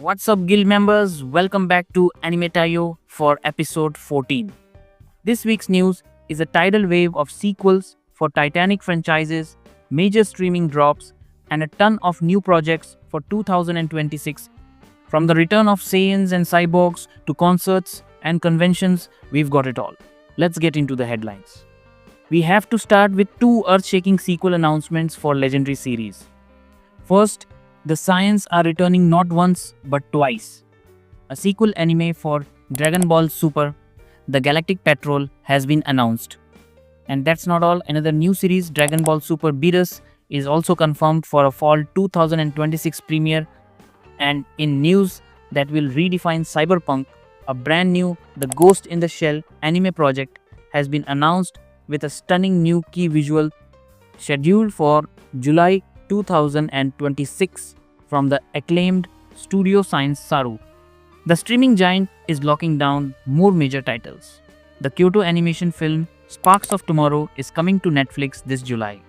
What's up, guild members? Welcome back to Anime Tayo for episode 14. This week's news is a tidal wave of sequels for Titanic franchises, major streaming drops, and a ton of new projects for 2026. From the return of Saiyans and cyborgs to concerts and conventions, we've got it all. Let's get into the headlines. We have to start with two earth-shaking sequel announcements for legendary series. First, the Saiyans are returning not once but twice. A sequel anime for Dragon Ball Super, The Galactic Patrol, has been announced. And that's not all, another new series, Dragon Ball Super Beerus, is also confirmed for a fall 2026 premiere. And in news that will redefine cyberpunk, a brand new The Ghost in the Shell anime project has been announced with a stunning new key visual scheduled for July 2026 from the acclaimed Studio Science Saru. The streaming giant is locking down more major titles. The Kyoto animation film Sparks of Tomorrow is coming to Netflix this July.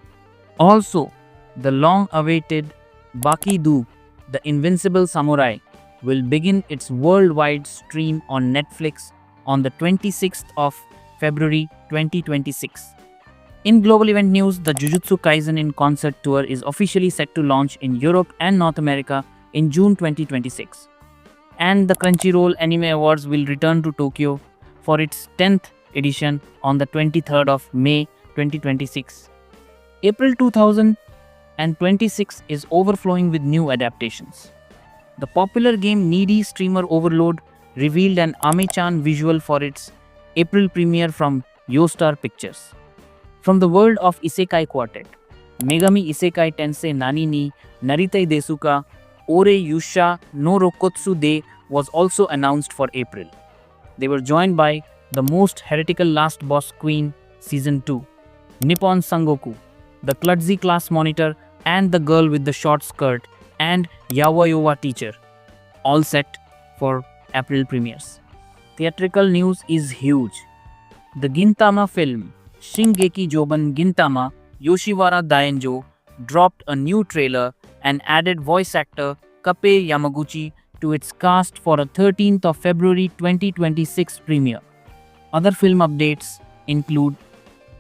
Also, the long-awaited Baki-Do, The Invincible Samurai, will begin its worldwide stream on Netflix on the 26th of February 2026. In global event news, the Jujutsu Kaisen in concert tour is officially set to launch in Europe and North America in June 2026. And the Crunchyroll Anime Awards will return to Tokyo for its 10th edition on the 23rd of May 2026. April 2026 is overflowing with new adaptations. The popular game Needy Streamer Overload revealed an Ame-chan visual for its April premiere from YoStar Pictures. From the world of Isekai Quartet, Megami Isekai Tensei Nani ni Naritai Desuka Ore Yusha no Rokotsu De was also announced for April. They were joined by The Most Heretical Last Boss Queen Season 2, Nippon Sangoku, The Klutzy Class Monitor and The Girl with the Short Skirt, and Yawa Teacher, all set for April premieres. Theatrical news is huge. The Gintama film Shingeki Joban Gintama Yoshiwara Daenjo dropped a new trailer and added voice actor Kappei Yamaguchi to its cast for a 13th of February 2026 premiere. Other film updates include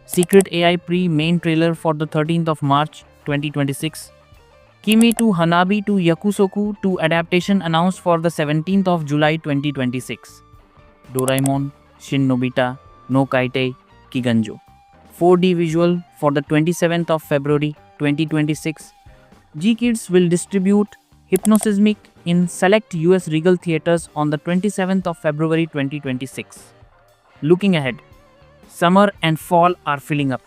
Secret AI main trailer for the 13th of March 2026, Kimi to Hanabi to Yakusoku 2 adaptation announced for the 17th of July 2026, Doraemon Shin Nobita no Kaitei Kiganjo 4D visual for the 27th of February 2026. G-Kids will distribute Hypnosismic in select US Regal theaters on the 27th of February 2026. Looking ahead, summer and fall are filling up.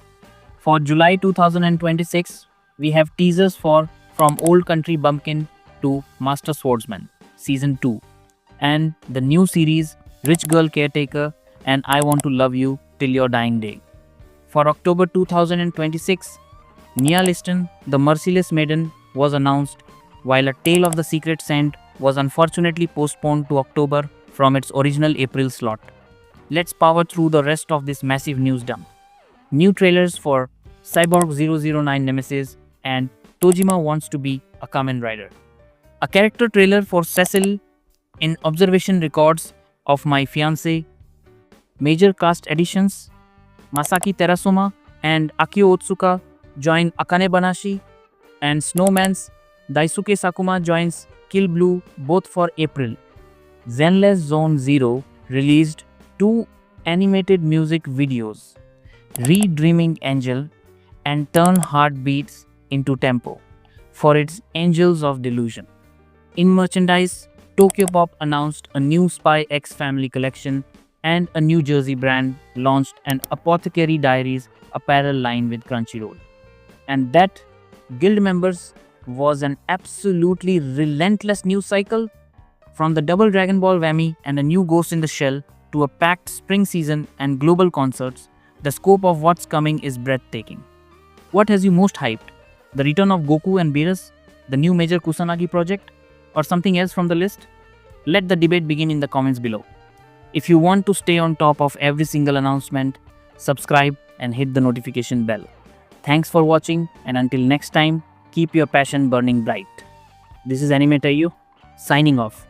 For July 2026, we have teasers for From Old Country Bumpkin to Master Swordsman Season 2 and the new series Rich Girl Caretaker and I Want to Love You Till Your Dying Day. For October 2026, Nia Listen, The Merciless Maiden was announced, while A Tale of the Secret Scent was unfortunately postponed to October from its original April slot. Let's power through the rest of this massive news dump. New trailers for Cyborg 009 Nemesis and Tojima Wants to Be a Kamen Rider. A character trailer for Cecil in Observation Records of My Fiancé. Major cast additions: Masaki Terasoma and Akio Otsuka join Akane Banashi, and Snowman's Daisuke Sakuma joins Kill Blue both for April. Zenless Zone Zero released 2 animated music videos, Redreaming Angel and Turn Heartbeats into Tempo, for its Angels of Delusion. In merchandise, Tokyo Pop announced a new Spy X Family collection, and a New Jersey brand launched an Apothecary Diaries apparel line with Crunchyroll. And that, guild members, was an absolutely relentless news cycle. From the double Dragon Ball whammy and a new Ghost in the Shell to a packed spring season and global concerts, the scope of what's coming is breathtaking. What has you most hyped? The return of Goku and Beerus, the new major Kusanagi project, or something else from the list? Let the debate begin in the comments below. If you want to stay on top of every single announcement, subscribe and hit the notification bell. Thanks for watching, and until next time, keep your passion burning bright. This is Anime Tayo, signing off.